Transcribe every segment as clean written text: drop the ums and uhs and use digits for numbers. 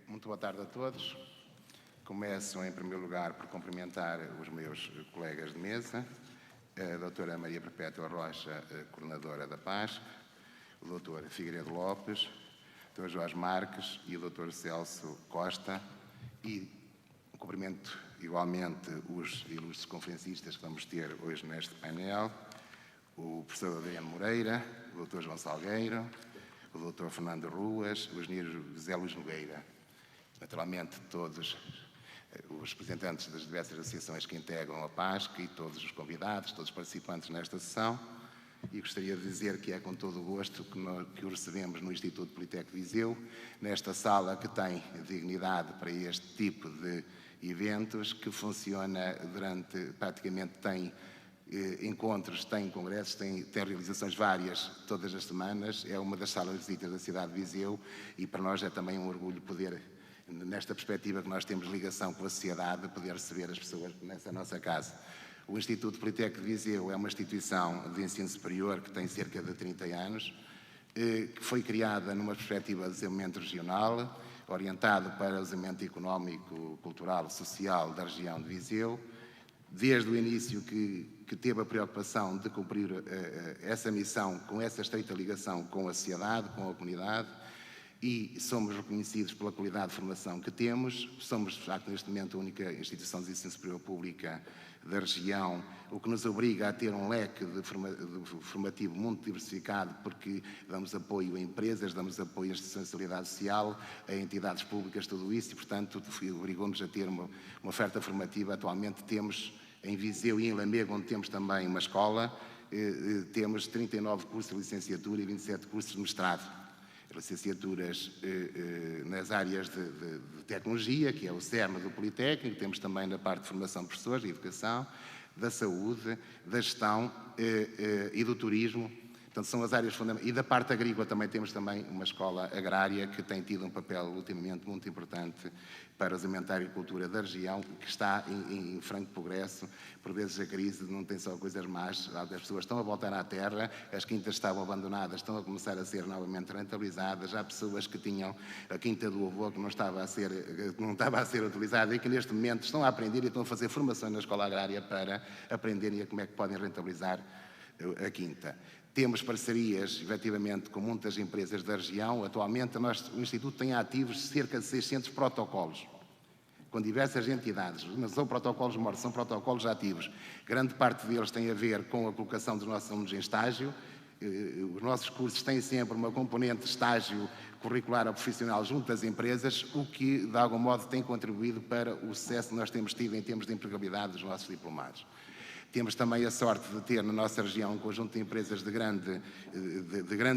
Muito boa tarde a todos. Começo, em primeiro lugar, por cumprimentar os meus colegas de mesa, a doutora Maria Perpétua Rocha, coordenadora da PASC, o doutor Figueiredo Lopes, o doutor Jorge Marques e o doutor Celso Costa, e cumprimento igualmente os ilustres conferencistas que vamos ter hoje neste painel, o professor Adriano Moreira, o doutor João Salgueiro, o doutor Fernando Ruas, o engenheiro José Luís Nogueira. Naturalmente, todos os representantes das diversas associações que integram a PASC e todos os convidados, todos os participantes nesta sessão. E gostaria de dizer que é com todo o gosto que o recebemos no Instituto Politécnico de Viseu, nesta sala que tem dignidade para este tipo de eventos, que funciona praticamente tem encontros, tem congressos, tem realizações várias todas as semanas. É uma das salas de visitas da cidade de Viseu e para nós é também um orgulho poder, nesta perspectiva que nós temos ligação com a sociedade, poder receber as pessoas nessa nossa casa. O Instituto Politécnico de Viseu é uma instituição de ensino superior que tem cerca de 30 anos, que foi criada numa perspectiva de desenvolvimento regional, orientado para o desenvolvimento económico, cultural, social da região de Viseu. Desde o início que teve a preocupação de cumprir essa missão com essa estreita ligação com a sociedade, com a comunidade, e somos reconhecidos pela qualidade de formação que temos. Somos, de facto, neste momento, a única instituição de ensino superior pública da região, o que nos obriga a ter um leque de formativo muito diversificado, porque damos apoio a empresas, damos apoio à responsabilidade social, a entidades públicas, tudo isso, e, portanto, obrigou-nos a ter uma oferta formativa. Atualmente temos em Viseu e em Lamego, onde temos também uma escola, temos 39 cursos de licenciatura e 27 cursos de mestrado. Licenciaturas nas áreas de tecnologia, que é o cerne do Politécnico, temos também na parte de formação de professores, de educação, da saúde, da gestão e do turismo. Portanto, são as áreas fundamentais. E da parte agrícola também temos também uma escola agrária que tem tido um papel ultimamente muito importante para o desenvolvimento da agricultura da região, que está em franco progresso. Por vezes a crise não tem só coisas más, as pessoas estão a voltar à terra, as quintas estavam abandonadas, estão a começar a ser novamente rentabilizadas. Há pessoas que tinham a quinta do avô que não estava a ser utilizada e que neste momento estão a aprender e estão a fazer formações na escola agrária para aprenderem a como é que podem rentabilizar a quinta. Temos parcerias, efetivamente, com muitas empresas da região. Atualmente, o Instituto tem ativos cerca de 600 protocolos, com diversas entidades. Não são protocolos mortos, são protocolos ativos. Grande parte deles tem a ver com a colocação dos nossos alunos em estágio. Os nossos cursos têm sempre uma componente de estágio curricular ou profissional junto às empresas, o que, de algum modo, tem contribuído para o sucesso que nós temos tido em termos de empregabilidade dos nossos diplomados. Temos também a sorte de ter na nossa região um conjunto de empresas de grande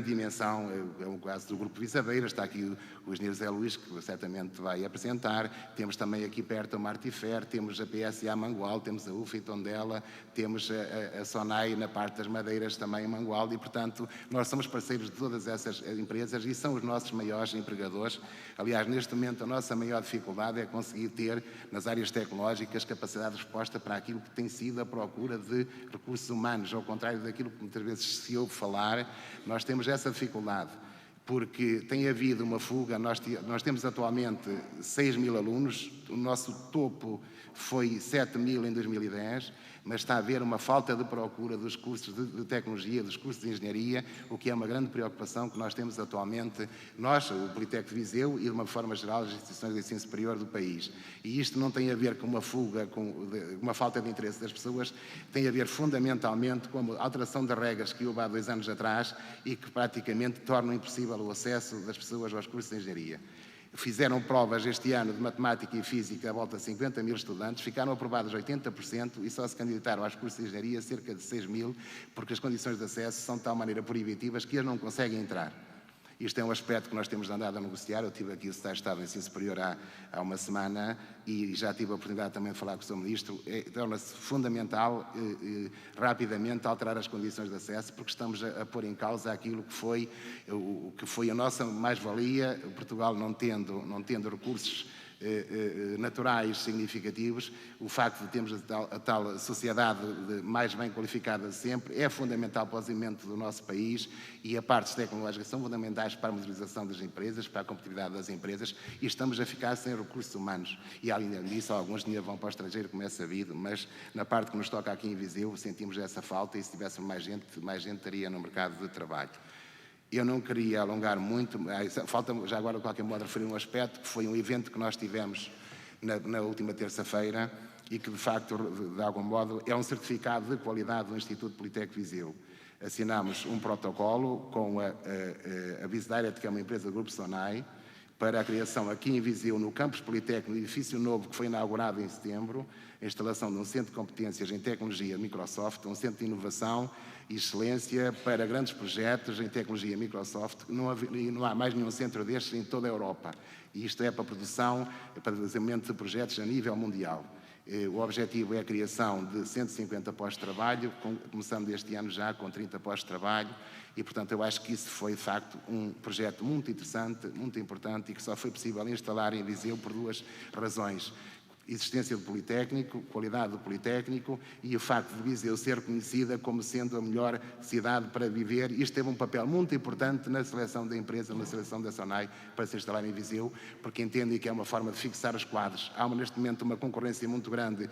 dimensão. É o caso do Grupo Visaveiras, está aqui o engenheiro José Luís, que certamente vai apresentar. Temos também aqui perto a Martifer, temos a PSA Mangual, temos a UFA e Tondela, temos a Sonai na parte das madeiras também em Mangual e, portanto, nós somos parceiros de todas essas empresas e são os nossos maiores empregadores. Aliás, neste momento, a nossa maior dificuldade é conseguir ter, nas áreas tecnológicas, capacidade de resposta para aquilo que tem sido a procura de recursos humanos. Ao contrário daquilo que muitas vezes se ouve falar, nós temos essa dificuldade, porque tem havido uma fuga. Nós temos atualmente 6.000 alunos, o nosso topo foi 7.000 em 2010, mas está a haver uma falta de procura dos cursos de tecnologia, dos cursos de engenharia, o que é uma grande preocupação que nós temos atualmente, nós, o Politécnico de Viseu e, de uma forma geral, as instituições de ensino superior do país. E isto não tem a ver com uma fuga, com uma falta de interesse das pessoas, tem a ver fundamentalmente com a alteração das regras que houve há 2 anos atrás e que praticamente tornam impossível o acesso das pessoas aos cursos de engenharia. Fizeram provas este ano de matemática e física à volta de 50.000 estudantes, ficaram aprovados 80% e só se candidataram aos cursos de engenharia cerca de 6.000, porque as condições de acesso são de tal maneira proibitivas que eles não conseguem entrar. Isto é um aspecto que nós temos andado a negociar. Eu tive aqui o Secretário de Estado de Ensino Superior há uma semana e já tive a oportunidade também de falar com o Sr. Ministro. Torna-se fundamental rapidamente alterar as condições de acesso, porque estamos a pôr em causa aquilo que foi a nossa mais-valia. Portugal não tendo recursos naturais significativos, o facto de termos a tal sociedade mais bem qualificada sempre é fundamental para o desenvolvimento do nosso país, e a partes tecnológicas são fundamentais para a modernização das empresas, para a competitividade das empresas, e estamos a ficar sem recursos humanos. E além disso, alguns dinheiro vão para o estrangeiro, como é sabido, mas na parte que nos toca aqui em Viseu sentimos essa falta, e se tivéssemos mais gente estaria no mercado de trabalho. Eu não queria alongar muito, falta já agora de qualquer modo referir um aspecto, que foi um evento que nós tivemos na última terça-feira e que de facto, de algum modo, é um certificado de qualidade do Instituto Politécnico de Viseu. Assinámos um protocolo com a Vice Direct, que é uma empresa do Grupo Sonai, para a criação aqui em Viseu, no campus Politécnico, um edifício novo que foi inaugurado em setembro, a instalação de um centro de competências em tecnologia Microsoft, um centro de inovação e excelência para grandes projetos em tecnologia Microsoft. Não há mais nenhum centro destes em toda a Europa. E isto é para produção, para desenvolvimento de projetos a nível mundial. O objetivo é a criação de 150 postos de trabalho, começando este ano já com 30 postos de trabalho, e portanto eu acho que isso foi de facto um projeto muito interessante, muito importante, e que só foi possível instalar em Viseu por duas razões: existência do Politécnico, qualidade do Politécnico e o facto de Viseu ser conhecida como sendo a melhor cidade para viver. Isto teve um papel muito importante na seleção da empresa, na seleção da Sonai para se instalar em Viseu, porque entendem que é uma forma de fixar os quadros. Há neste momento uma concorrência muito grande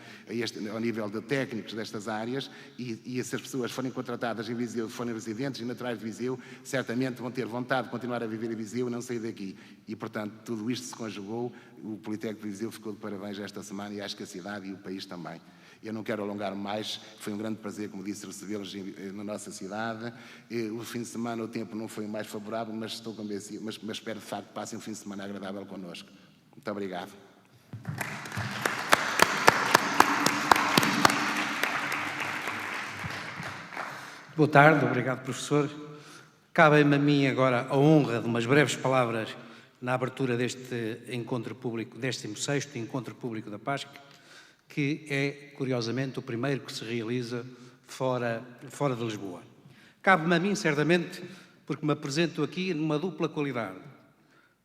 ao nível de técnicos destas áreas, e se as pessoas forem contratadas em Viseu, forem residentes e naturais de Viseu, certamente vão ter vontade de continuar a viver em Viseu e não sair daqui. E, portanto, tudo isto se conjugou. O Politécnico de Viseu ficou de parabéns esta semana, e acho que a cidade e o país também. Eu não quero alongar mais, foi um grande prazer, como disse, recebê-los na nossa cidade. O fim de semana o tempo não foi mais favorável, mas estou convencido, mas espero de facto que passem um fim de semana agradável connosco. Muito obrigado. Boa tarde, obrigado, professor. Cabe-me a mim agora a honra de umas breves palavras na abertura deste encontro público, 16º Encontro Público da PASC, que é, curiosamente, o primeiro que se realiza fora de Lisboa. Cabe-me a mim, certamente, porque me apresento aqui numa dupla qualidade.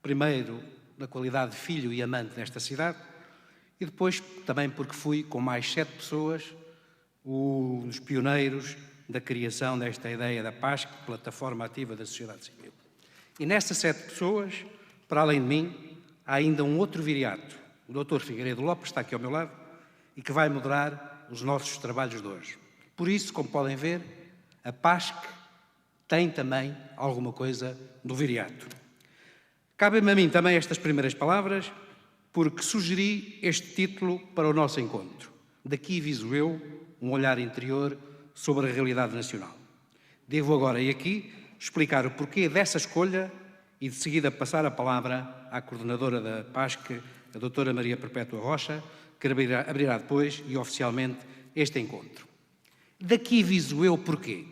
Primeiro, na qualidade de filho e amante desta cidade, e depois também porque fui, com mais 7 pessoas, um dos pioneiros da criação desta ideia da PASC, Plataforma Ativa da Sociedade Civil. E nestas 7 pessoas, para além de mim, há ainda um outro viriato, o Dr. Figueiredo Lopes, está aqui ao meu lado, e que vai moderar os nossos trabalhos de hoje. Por isso, como podem ver, a PASC tem também alguma coisa do viriato. Cabem-me a mim também estas primeiras palavras, porque sugeri este título para o nosso encontro. Daqui viso eu um olhar interior sobre a realidade nacional. Devo agora e aqui explicar o porquê dessa escolha e de seguida passar a palavra à coordenadora da PASC, a doutora Maria Perpétua Rocha, que abrirá depois e oficialmente este encontro. Daqui viso eu porquê?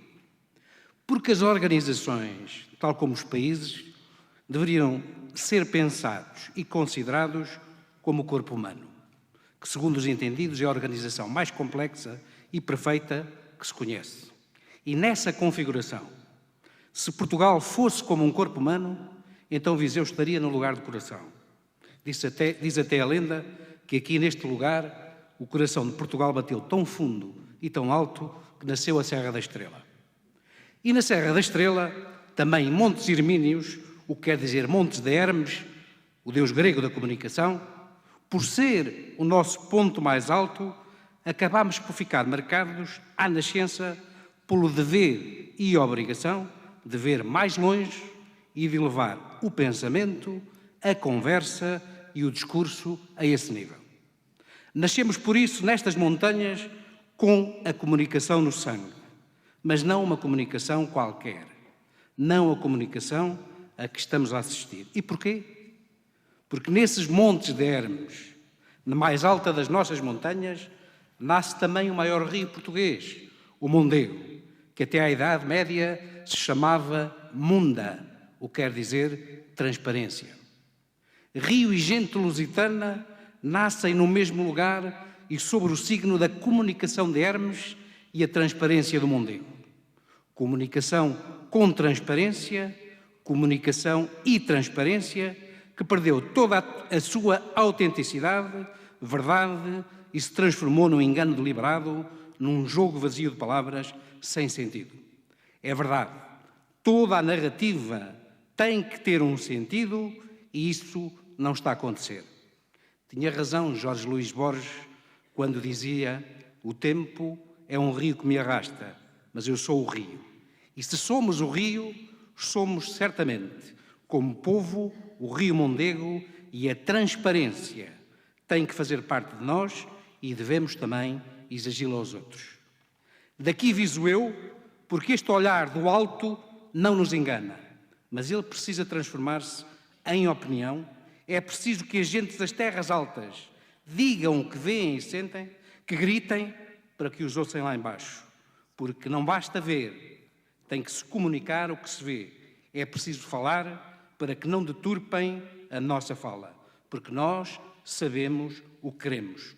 Porque as organizações, tal como os países, deveriam ser pensados e considerados como o corpo humano, que, segundo os entendidos, é a organização mais complexa e perfeita que se conhece. E nessa configuração, se Portugal fosse como um corpo humano, então Viseu estaria no lugar do coração. Diz até a lenda que aqui neste lugar o coração de Portugal bateu tão fundo e tão alto que nasceu a Serra da Estrela. E na Serra da Estrela, também Montes Hermínios, o que quer dizer Montes de Hermes, o deus grego da comunicação, por ser o nosso ponto mais alto, acabámos por ficar marcados à nascença pelo dever e obrigação de ver mais longe e de levar o pensamento, a conversa e o discurso a esse nível. Nascemos, por isso, nestas montanhas com a comunicação no sangue, mas não uma comunicação qualquer, não a comunicação a que estamos a assistir. E porquê? Porque nesses montes de Hermes, na mais alta das nossas montanhas, nasce também o maior rio português, o Mondego, que até à Idade Média se chamava Munda, o que quer dizer transparência. Rio e gente lusitana nascem no mesmo lugar e sob o signo da comunicação de Hermes e a transparência do Mondego. Comunicação com transparência, comunicação e transparência, que perdeu toda a sua autenticidade, verdade e se transformou num engano deliberado, num jogo vazio de palavras sem sentido. É verdade, toda a narrativa tem que ter um sentido e isso não está a acontecer. Tinha razão Jorge Luís Borges quando dizia: o tempo é um rio que me arrasta, mas eu sou o rio. E se somos o rio, somos certamente, como povo, o Rio Mondego, e a transparência tem que fazer parte de nós e devemos também exigi-la aos outros. Daqui viso eu, porque este olhar do alto não nos engana, mas ele precisa transformar-se em opinião. É preciso que as gentes das terras altas digam o que veem e sentem, que gritem para que os ouçam lá embaixo. Porque não basta ver, tem que se comunicar o que se vê. É preciso falar para que não deturpem a nossa fala, porque nós sabemos o que queremos.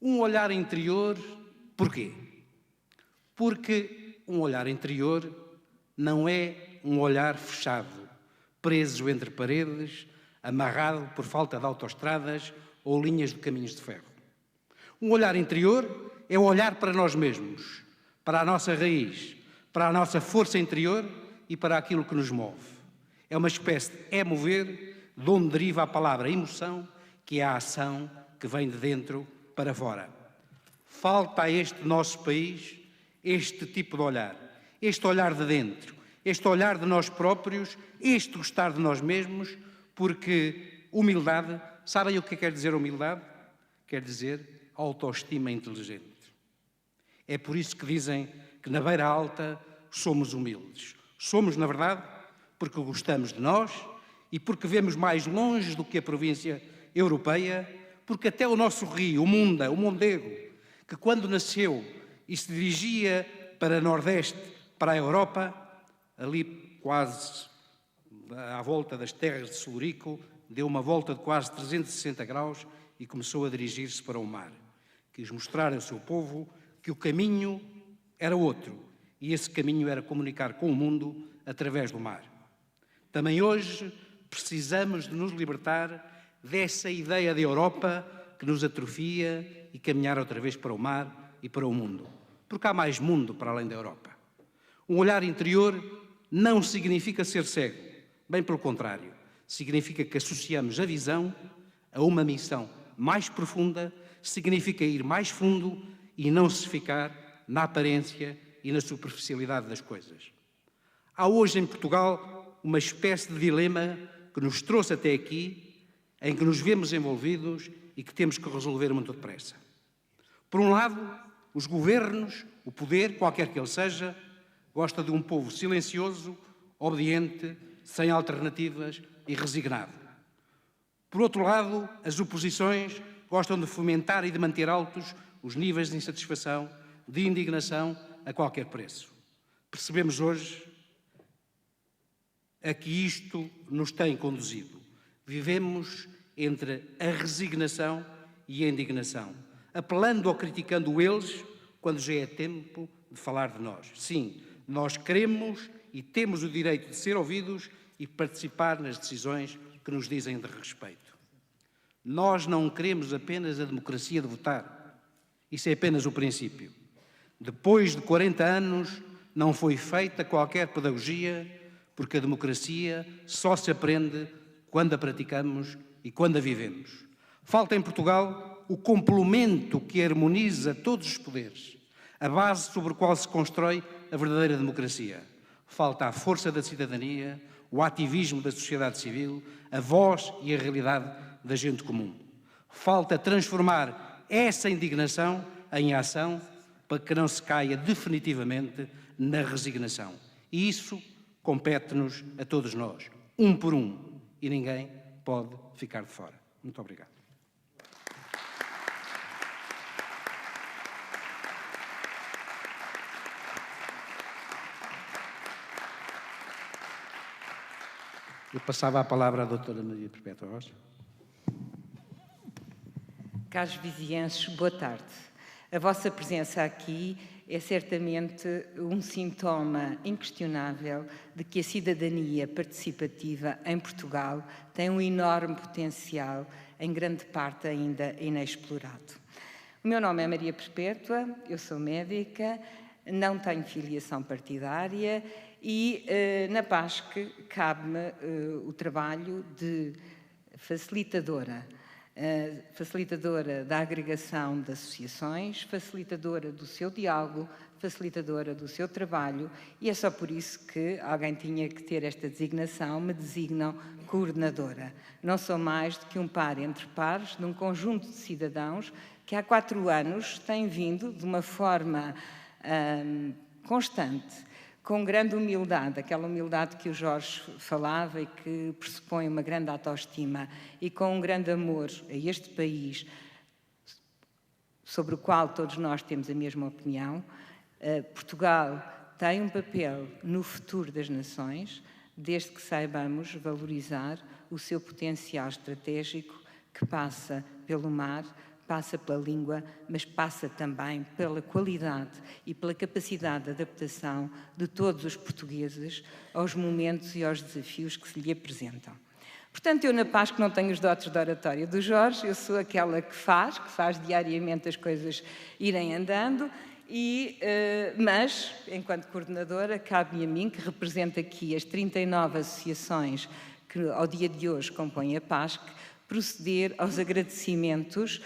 Um olhar interior, porquê? Porque um olhar interior não é um olhar fechado, preso entre paredes, amarrado por falta de autoestradas ou linhas de caminhos de ferro. Um olhar interior é o olhar para nós mesmos, para a nossa raiz, para a nossa força interior e para aquilo que nos move. É uma espécie de mover, de onde deriva a palavra emoção, que é a ação que vem de dentro para fora. Falta a este nosso país este tipo de olhar, este olhar de dentro, este olhar de nós próprios, este gostar de nós mesmos, porque humildade, sabem o que quer dizer humildade? Quer dizer autoestima inteligente. É por isso que dizem que na beira alta somos humildes. Somos, na verdade, porque gostamos de nós e porque vemos mais longe do que a província europeia, porque até o nosso rio, o Mondego, que quando nasceu e se dirigia para Nordeste, para a Europa, ali quase à volta das terras de Celurico, deu uma volta de quase 360 graus e começou a dirigir-se para o mar. Quis mostrar ao seu povo que o caminho era outro, e esse caminho era comunicar com o mundo através do mar. Também hoje precisamos de nos libertar dessa ideia de Europa que nos atrofia e caminhar outra vez para o mar e para o mundo. Porque há mais mundo para além da Europa. Um olhar interior não significa ser cego, bem pelo contrário. Significa que associamos a visão a uma missão mais profunda, significa ir mais fundo e não se ficar na aparência e na superficialidade das coisas. Há hoje em Portugal uma espécie de dilema que nos trouxe até aqui, em que nos vemos envolvidos e que temos que resolver muito depressa. Por um lado, os governos, o poder, qualquer que ele seja, gosta de um povo silencioso, obediente, sem alternativas e resignado. Por outro lado, as oposições gostam de fomentar e de manter altos os níveis de insatisfação, de indignação, a qualquer preço. Percebemos hoje a que isto nos tem conduzido. Vivemos entre a resignação e a indignação, apelando ou criticando eles, quando já é tempo de falar de nós. Sim, nós queremos e temos o direito de ser ouvidos e participar nas decisões que nos dizem de respeito. Nós não queremos apenas a democracia de votar. Isso é apenas o princípio. Depois de 40 anos, não foi feita qualquer pedagogia, porque a democracia só se aprende quando a praticamos e quando a vivemos. Falta em Portugal o complemento que harmoniza todos os poderes, a base sobre a qual se constrói a verdadeira democracia. Falta a força da cidadania, o ativismo da sociedade civil, a voz e a realidade da gente comum. Falta transformar essa indignação em ação para que não se caia definitivamente na resignação. E isso compete-nos a todos nós, um por um, e ninguém pode ficar de fora. Muito obrigado. Eu passava a palavra à doutora Maria Perpétua Rocha. Caros vizienses, boa tarde. A vossa presença aqui é certamente um sintoma inquestionável de que a cidadania participativa em Portugal tem um enorme potencial, em grande parte ainda inexplorado. O meu nome é Maria Perpétua, eu sou médica, não tenho filiação partidária e na PASC cabe-me o trabalho de facilitadora da agregação de associações, facilitadora do seu diálogo, facilitadora do seu trabalho, e é só por isso que alguém tinha que ter esta designação, me designam coordenadora. Não sou mais do que um par entre pares de um conjunto de cidadãos que há 4 anos têm vindo de uma forma constante, com grande humildade, aquela humildade que o Jorge falava e que pressupõe uma grande autoestima, e com um grande amor a este país, sobre o qual todos nós temos a mesma opinião. Portugal tem um papel no futuro das nações, desde que saibamos valorizar o seu potencial estratégico, que passa pelo mar, passa pela língua, mas passa também pela qualidade e pela capacidade de adaptação de todos os portugueses aos momentos e aos desafios que se lhe apresentam. Portanto, eu na PASC não tenho os dotes de oratória do Jorge, eu sou aquela que faz diariamente as coisas irem andando, mas, enquanto coordenadora, cabe-me a mim, que represento aqui as 39 associações que ao dia de hoje compõem a PASC, proceder aos agradecimentos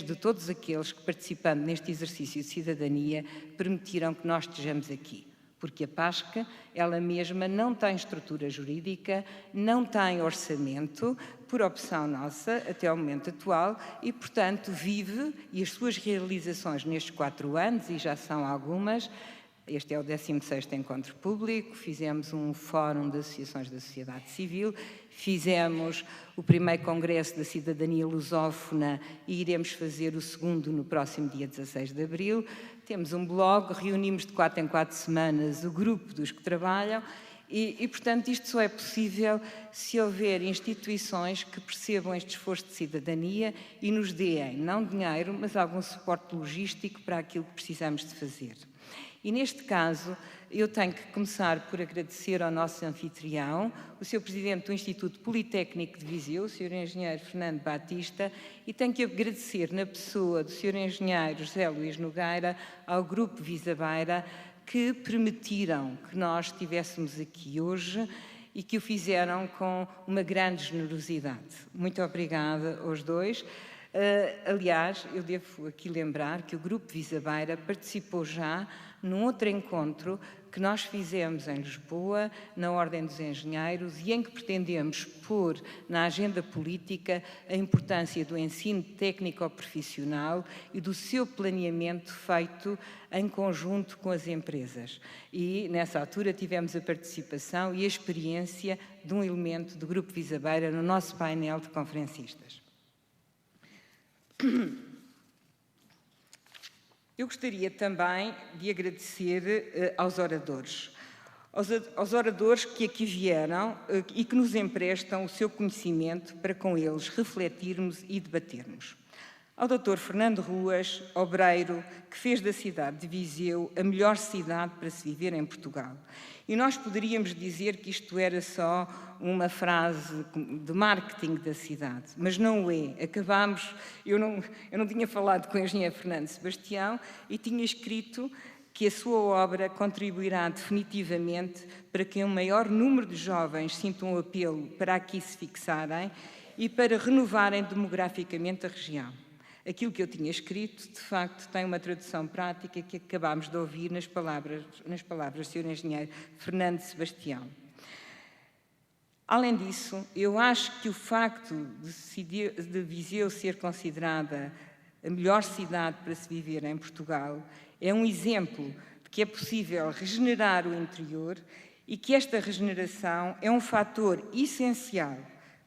de todos aqueles que, participando neste exercício de cidadania, permitiram que nós estejamos aqui. Porque a PASC, ela mesma, não tem estrutura jurídica, não tem orçamento, por opção nossa, até ao momento atual, e, portanto, vive, e as suas realizações nestes 4 anos, e já são algumas. Este é o 16º Encontro Público, fizemos um fórum de associações da sociedade civil, fizemos o primeiro Congresso da Cidadania Lusófona e iremos fazer o segundo no próximo dia 16 de abril. Temos um blog, reunimos de 4 em 4 semanas o grupo dos que trabalham e, portanto, isto só é possível se houver instituições que percebam este esforço de cidadania e nos deem, não dinheiro, mas algum suporte logístico para aquilo que precisamos de fazer. E, neste caso, eu tenho que começar por agradecer ao nosso anfitrião, o Sr. Presidente do Instituto Politécnico de Viseu, o Sr. Engenheiro Fernando Batista, e tenho que agradecer na pessoa do Sr. Engenheiro José Luís Nogueira ao Grupo Visabeira, que permitiram que nós estivéssemos aqui hoje e que o fizeram com uma grande generosidade. Muito obrigada aos dois. Aliás, eu devo aqui lembrar que o Grupo Visabeira participou já num outro encontro que nós fizemos em Lisboa, na Ordem dos Engenheiros, e em que pretendemos pôr na agenda política a importância do ensino técnico-profissional e do seu planeamento feito em conjunto com as empresas. E, nessa altura, tivemos a participação e a experiência de um elemento do Grupo Visabeira no nosso painel de conferencistas. Eu gostaria também de agradecer aos oradores que aqui vieram e que nos emprestam o seu conhecimento para com eles refletirmos e debatermos. Ao Dr. Fernando Ruas, obreiro, que fez da cidade de Viseu a melhor cidade para se viver em Portugal. E nós poderíamos dizer que isto era só uma frase de marketing da cidade, mas não é. Eu não tinha falado com o engenheiro Fernando Sebastião e tinha escrito que a sua obra contribuirá definitivamente para que um maior número de jovens sintam um apelo para aqui se fixarem e para renovarem demograficamente a região. Aquilo que eu tinha escrito, de facto, tem uma tradução prática que acabámos de ouvir nas palavras do Sr. Engenheiro Fernando Sebastião. Além disso, eu acho que o facto de Viseu ser considerada a melhor cidade para se viver em Portugal é um exemplo de que é possível regenerar o interior e que esta regeneração é um fator essencial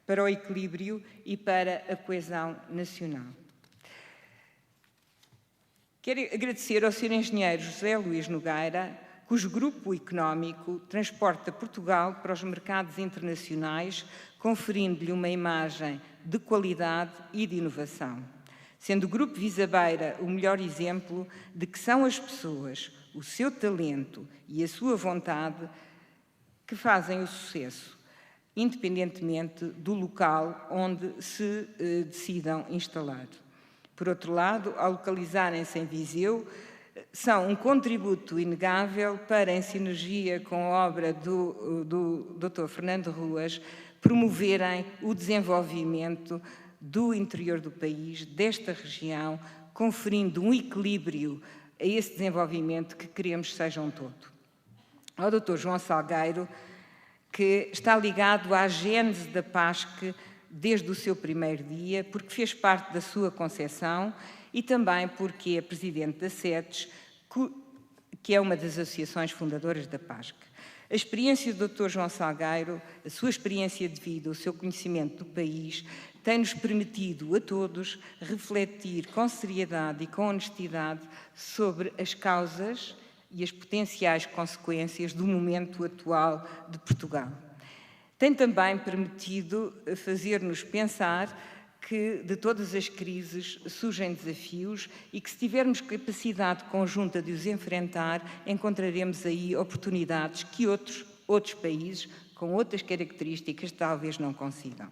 para o equilíbrio e para a coesão nacional. Quero agradecer ao Sr. Engenheiro José Luís Nogueira, cujo grupo económico transporta Portugal para os mercados internacionais, conferindo-lhe uma imagem de qualidade e de inovação. sendo o Grupo Visabeira o melhor exemplo de que são as pessoas, o seu talento e a sua vontade que fazem o sucesso, independentemente do local onde se decidam instalar. Por outro lado, ao localizarem-se em Viseu, são um contributo inegável para, em sinergia com a obra do Dr. Fernando Ruas, promoverem o desenvolvimento do interior do país, desta região, conferindo um equilíbrio a esse desenvolvimento que queremos seja um todo. Ao Dr. João Salgueiro, que está ligado à gênese da PASC desde o seu primeiro dia, porque fez parte da sua concepção e também porque é presidente da SETES, que é uma das associações fundadoras da PASC. A experiência do Dr. João Salgueiro, a sua experiência de vida, o seu conhecimento do país, tem-nos permitido a todos refletir com seriedade e com honestidade sobre as causas e as potenciais consequências do momento atual de Portugal. Tem também permitido fazer-nos pensar que de todas as crises surgem desafios e que, se tivermos capacidade conjunta de os enfrentar, encontraremos aí oportunidades que outros países, com outras características, talvez não consigam.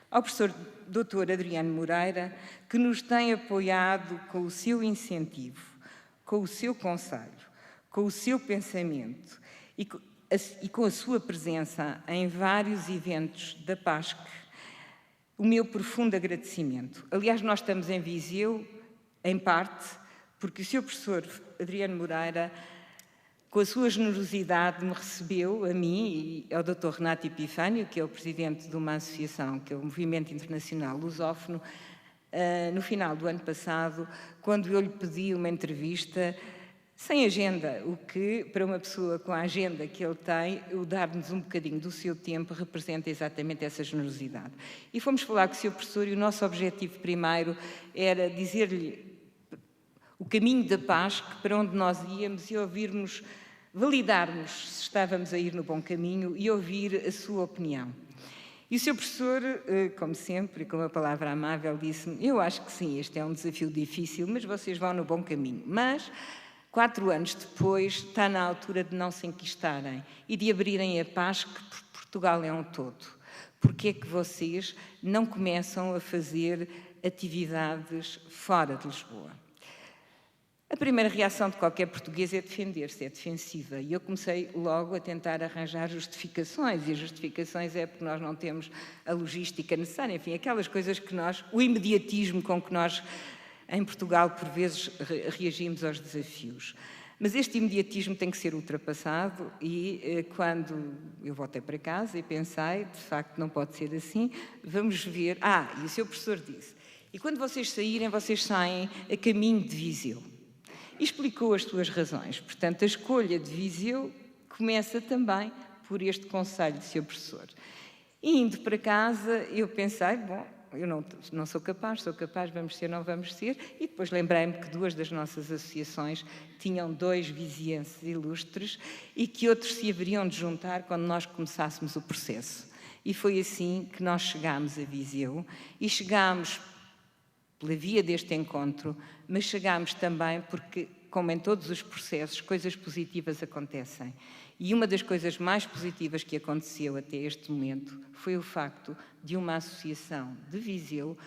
Ao professor Dr. Adriano Moreira, que nos tem apoiado com o seu incentivo, com o seu conselho, com o seu pensamento e com a sua presença em vários eventos da PASC, o meu profundo agradecimento. Aliás, nós estamos em Viseu, em parte, porque o Sr. Professor Adriano Moreira, com a sua generosidade, me recebeu, a mim e ao Dr. Renato Epifânio, que é o presidente de uma associação, que é o Movimento Internacional Lusófono, no final do ano passado, quando eu lhe pedi uma entrevista sem agenda, o que, para uma pessoa com a agenda que ele tem, o dar-nos um bocadinho do seu tempo representa exatamente essa generosidade. E fomos falar com o Sr. Professor e o nosso objetivo primeiro era dizer-lhe o caminho da paz, para onde nós íamos, e ouvirmos, validarmos se estávamos a ir no bom caminho e ouvir a sua opinião. E o Sr. Professor, como sempre, com uma palavra amável, disse-me: eu acho que sim, este é um desafio difícil, mas vocês vão no bom caminho. Mas 4 anos depois, está na altura de não se enquistarem e de abrirem a PASC, porque Portugal é um todo. Porque é que vocês não começam a fazer atividades fora de Lisboa? A primeira reação de qualquer português é defender-se, é defensiva. E eu comecei logo a tentar arranjar justificações. E as justificações é porque nós não temos a logística necessária. Enfim, aquelas coisas que nós... O imediatismo com que nós, em Portugal, por vezes, reagimos aos desafios. Mas este imediatismo tem que ser ultrapassado e quando eu voltei para casa e pensei, de facto não pode ser assim, vamos ver... e o seu professor disse, e quando vocês saírem, vocês saem a caminho de Viseu. E explicou as suas razões. Portanto, a escolha de Viseu começa também por este conselho do seu professor. E indo para casa, eu pensei, bom, eu não sou capaz, vamos ser, não vamos ser. E depois lembrei-me que 2 das nossas associações tinham 2 vizienses ilustres e que outros se haveriam de juntar quando nós começássemos o processo. E foi assim que nós chegámos a Viseu e chegámos pela via deste encontro, mas chegámos também porque, como em todos os processos, coisas positivas acontecem. E uma das coisas mais positivas que aconteceu até este momento foi o facto de uma associação de Viseu,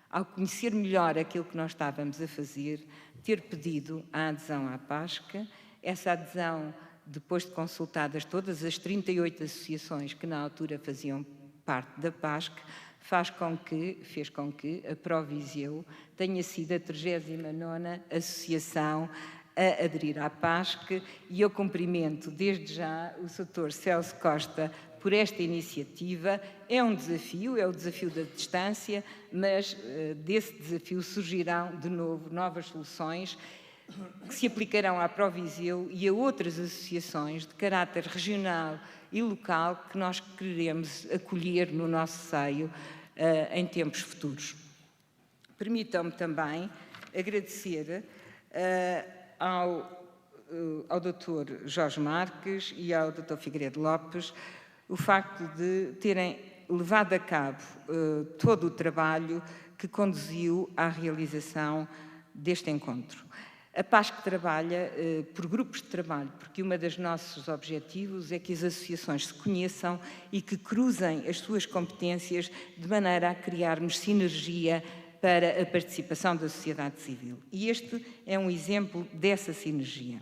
ao conhecer melhor aquilo que nós estávamos a fazer, ter pedido a adesão à PASC. Essa adesão, depois de consultadas todas as 38 associações que na altura faziam parte da PASC, fez com que a Proviseu tenha sido a 39ª associação a aderir à PASC e eu cumprimento desde já o Sr. Celso Costa por esta iniciativa. É um desafio, é o desafio da distância, mas desse desafio surgirão de novo novas soluções que se aplicarão à Proviseu e a outras associações de caráter regional e local que nós queremos acolher no nosso seio em tempos futuros. Permitam-me também agradecer ao Dr. Jorge Marques e ao Dr. Figueiredo Lopes o facto de terem levado a cabo todo o trabalho que conduziu à realização deste encontro. A PASC trabalha por grupos de trabalho, porque um dos nossos objetivos é que as associações se conheçam e que cruzem as suas competências de maneira a criarmos sinergia para a participação da sociedade civil. E este é um exemplo dessa sinergia.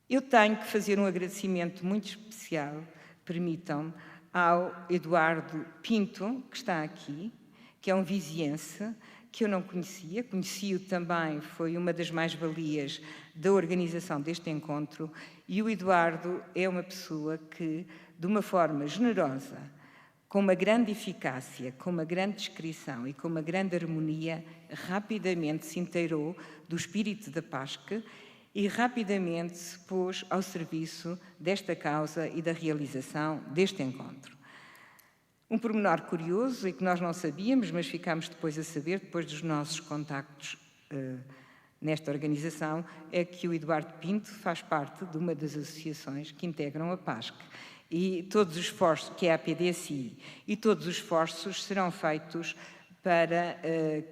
Eu tenho que fazer um agradecimento muito especial, permitam-me, ao Eduardo Pinto, que está aqui, que é um viziense, que eu não conhecia, conheci-o também, foi uma das mais-valias da organização deste encontro, e o Eduardo é uma pessoa que, de uma forma generosa, com uma grande eficácia, com uma grande descrição e com uma grande harmonia, rapidamente se inteirou do espírito da PASC e rapidamente se pôs ao serviço desta causa e da realização deste encontro. Um pormenor curioso e que nós não sabíamos, mas ficámos depois a saber, depois dos nossos contactos nesta organização, é que o Eduardo Pinto faz parte de uma das associações que integram a PASC. E todos os esforços, que é a PDSI, e todos os esforços serão feitos para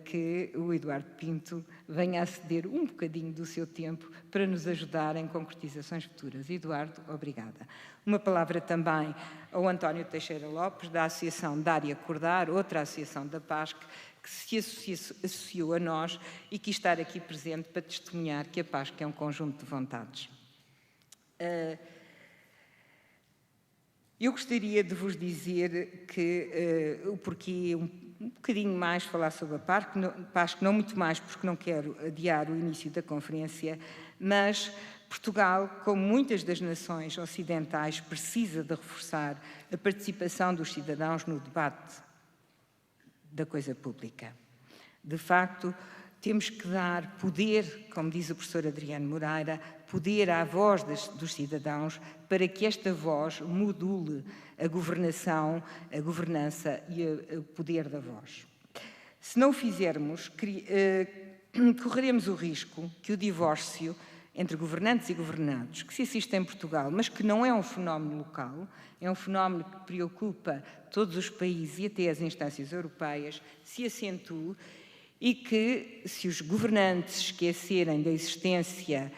que o Eduardo Pinto venha a ceder um bocadinho do seu tempo para nos ajudar em concretizações futuras. Eduardo, obrigada. Uma palavra também ao António Teixeira Lopes, da Associação Dária Acordar, outra associação da PASC, que se associou a nós e quis estar aqui presente para testemunhar que a PASC é um conjunto de vontades. Eu gostaria de vos dizer que o porquê um bocadinho mais falar sobre a PASC, não muito mais porque não quero adiar o início da conferência, mas Portugal, como muitas das nações ocidentais, precisa de reforçar a participação dos cidadãos no debate da coisa pública. De facto, temos que dar poder, como diz o professor Adriano Moreira, poder à voz dos cidadãos para que esta voz module a governação, a governança e o poder da voz. Se não o fizermos, correremos o risco que o divórcio entre governantes e governados, que se assiste em Portugal, mas que não é um fenómeno local, é um fenómeno que preocupa todos os países e até as instâncias europeias, se acentue e que, se os governantes esquecerem da existência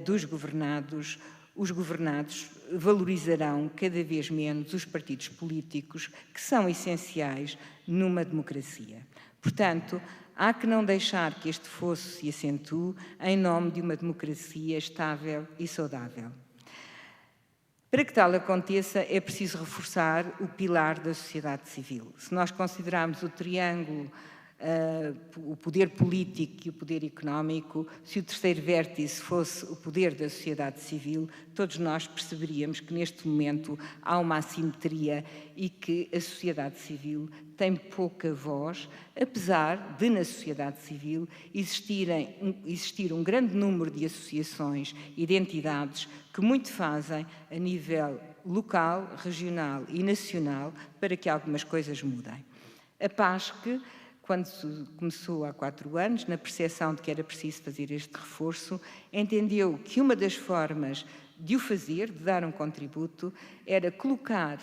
dos governados, os governados valorizarão cada vez menos os partidos políticos que são essenciais numa democracia. Portanto, há que não deixar que este fosso se acentue em nome de uma democracia estável e saudável. Para que tal aconteça, é preciso reforçar o pilar da sociedade civil. Se nós considerarmos o triângulo o poder político e o poder económico, se o terceiro vértice fosse o poder da sociedade civil, todos nós perceberíamos que neste momento há uma assimetria e que a sociedade civil tem pouca voz, apesar de na sociedade civil existir um grande número de associações e de entidades que muito fazem a nível local, regional e nacional para que algumas coisas mudem. A PASC, quando começou há 4 anos, na percepção de que era preciso fazer este reforço, entendeu que uma das formas de o fazer, de dar um contributo, era colocar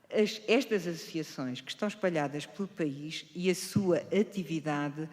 estas associações que estão espalhadas pelo país e a sua atividade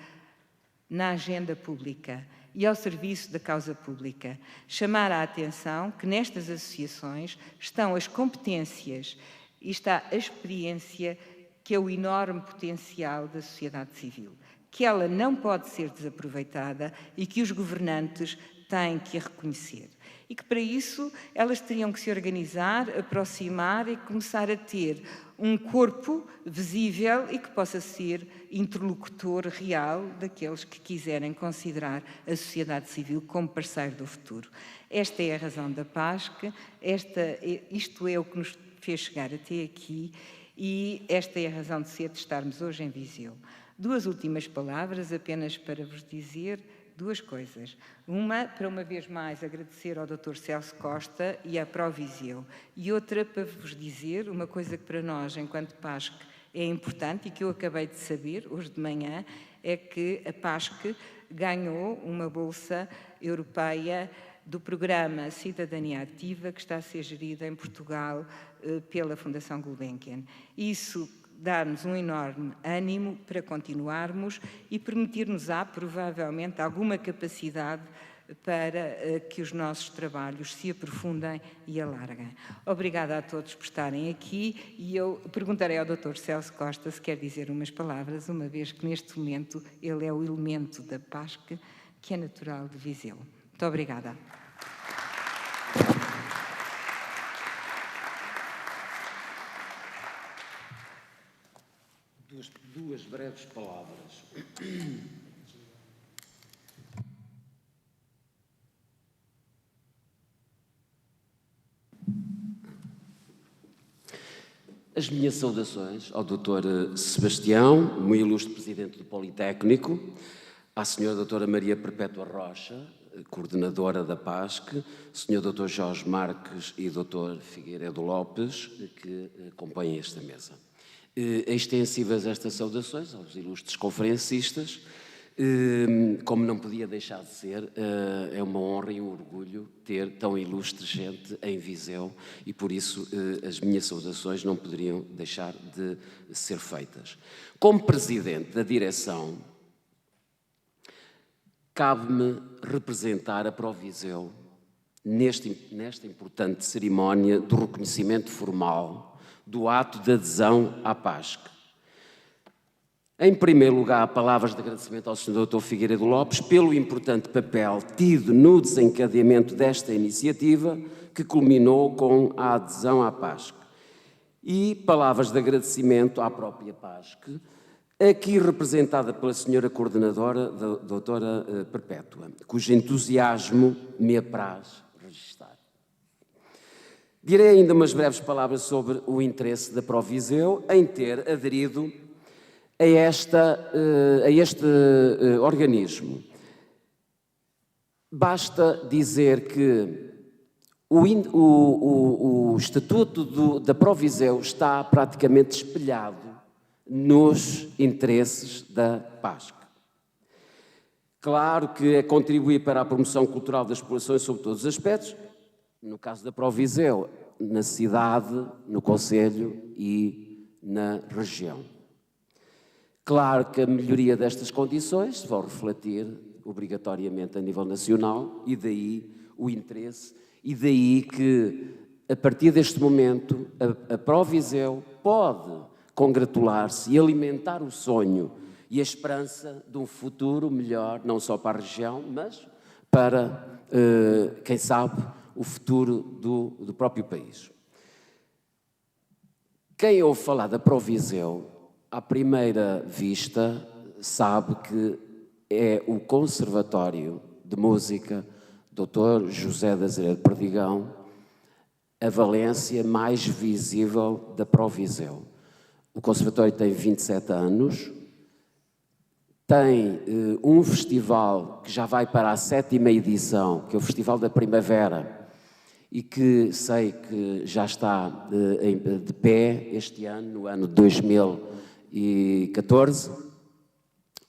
na agenda pública e ao serviço da causa pública. Chamar a atenção que nestas associações estão as competências e está a experiência que é o enorme potencial da sociedade civil, que ela não pode ser desaproveitada e que os governantes têm que a reconhecer. E que para isso elas teriam que se organizar, aproximar e começar a ter um corpo visível e que possa ser interlocutor real daqueles que quiserem considerar a sociedade civil como parceiro do futuro. Esta é a razão da PASC, isto é o que nos fez chegar até aqui. E esta é a razão de ser de estarmos hoje em Viseu. 2 últimas palavras, apenas para vos dizer 2 coisas. Uma, para uma vez mais agradecer ao Dr. Celso Costa e à Proviseu. E outra, para vos dizer uma coisa que para nós, enquanto PASC, é importante e que eu acabei de saber hoje de manhã, é que a PASC ganhou uma bolsa europeia do programa Cidadania Ativa, que está a ser gerida em Portugal pela Fundação Gulbenkian. Isso dar-nos um enorme ânimo para continuarmos e permitir-nos-á, provavelmente, alguma capacidade para que os nossos trabalhos se aprofundem e alarguem. Obrigada a todos por estarem aqui e eu perguntarei ao Dr. Celso Costa se quer dizer umas palavras, uma vez que neste momento ele é o elemento da PASC, que é natural de Viseu. Muito obrigada. Duas breves palavras. As minhas saudações ao Dr. Sebastião, o meu ilustre Presidente do Politécnico, à Sra. Doutora Maria Perpétua Rocha, coordenadora da PASC, Sr. Dr. Jorge Marques e Dr. Figueiredo Lopes, que acompanham esta mesa. Extensivas estas saudações aos ilustres conferencistas. Como não podia deixar de ser, é uma honra e um orgulho ter tão ilustre gente em Viseu e por isso as minhas saudações não poderiam deixar de ser feitas. Como Presidente da Direção, cabe-me representar a Proviseu nesta importante cerimónia do reconhecimento formal do ato de adesão à PASC. Em primeiro lugar, palavras de agradecimento ao Sr. Dr. Figueiredo Lopes pelo importante papel tido no desencadeamento desta iniciativa que culminou com a adesão à PASC. E palavras de agradecimento à própria PASC, aqui representada pela Sra. Coordenadora, Dra. Perpétua, cujo entusiasmo me apraz registar. Direi ainda umas breves palavras sobre o interesse da Proviseu em ter aderido a este organismo. Basta dizer que o Estatuto da Proviseu está praticamente espelhado nos interesses da PASC. Claro que é contribuir para a promoção cultural das populações sob todos os aspectos, no caso da Proviseu, na cidade, no concelho e na região. Claro que a melhoria destas condições se vai refletir obrigatoriamente a nível nacional e daí o interesse e daí que, a partir deste momento, a Proviseu pode congratular-se e alimentar o sonho e a esperança de um futuro melhor, não só para a região, mas para, quem sabe, o futuro do próprio país. Quem ouve falar da Proviseu, à primeira vista, sabe que é o Conservatório de Música Dr. José de Azeredo Perdigão, a valência mais visível da Proviseu. O Conservatório tem 27 anos, tem um festival que já vai para a 7ª edição, que é o Festival da Primavera, e que sei que já está de pé este ano, no ano de 2014,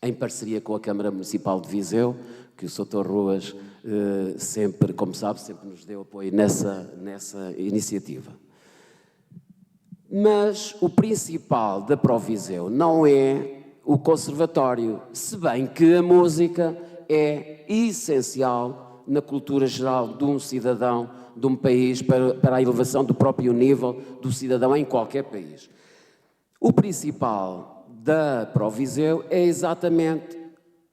em parceria com a Câmara Municipal de Viseu, que o Sr. Ruas sempre, como sabe, sempre nos deu apoio nessa iniciativa. Mas o principal da Proviseu não é o conservatório, se bem que a música é essencial na cultura geral de um cidadão, de um país, para a elevação do próprio nível do cidadão em qualquer país. O principal da Proviseu é exatamente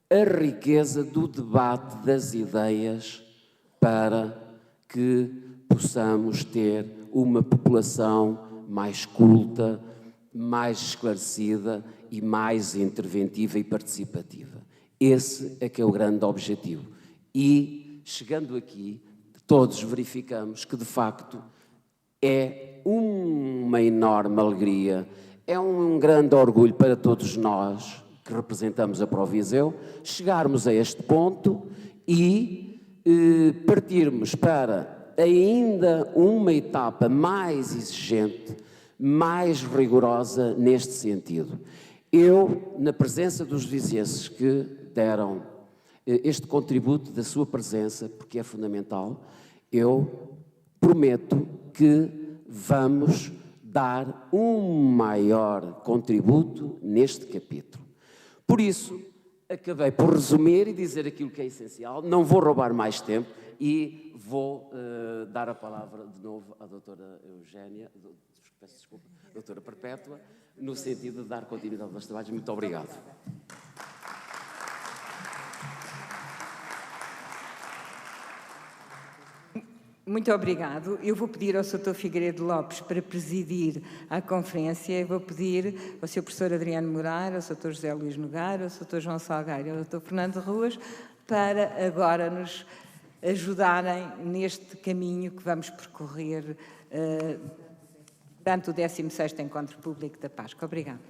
a riqueza do debate das ideias para que possamos ter uma população mais culta, mais esclarecida e mais interventiva e participativa. Esse é que é o grande objetivo. E, chegando aqui, todos verificamos que, de facto, é uma enorme alegria, é um grande orgulho para todos nós que representamos a Proviseu, chegarmos a este ponto e partirmos para ainda uma etapa mais exigente, mais rigorosa neste sentido. Eu, na presença dos vizienses que deram este contributo da sua presença, porque é fundamental, eu prometo que vamos dar um maior contributo neste capítulo. Por isso, acabei por resumir e dizer aquilo que é essencial, não vou roubar mais tempo e vou dar a palavra de novo à doutora Eugénia, peço desculpa, doutora Perpétua, no sentido de dar continuidade aos trabalhos. Muito obrigado. Muito obrigado. Eu vou pedir ao Sr. Figueiredo Lopes para presidir a conferência. Eu vou pedir ao Sr. Professor Adriano Morar, ao Sr. José Luís Nogueira, ao Sr. João Salgueiro e ao Dr. Fernando Ruas para agora nos ajudarem neste caminho que vamos percorrer durante o 16º Encontro Público da Páscoa. Obrigada.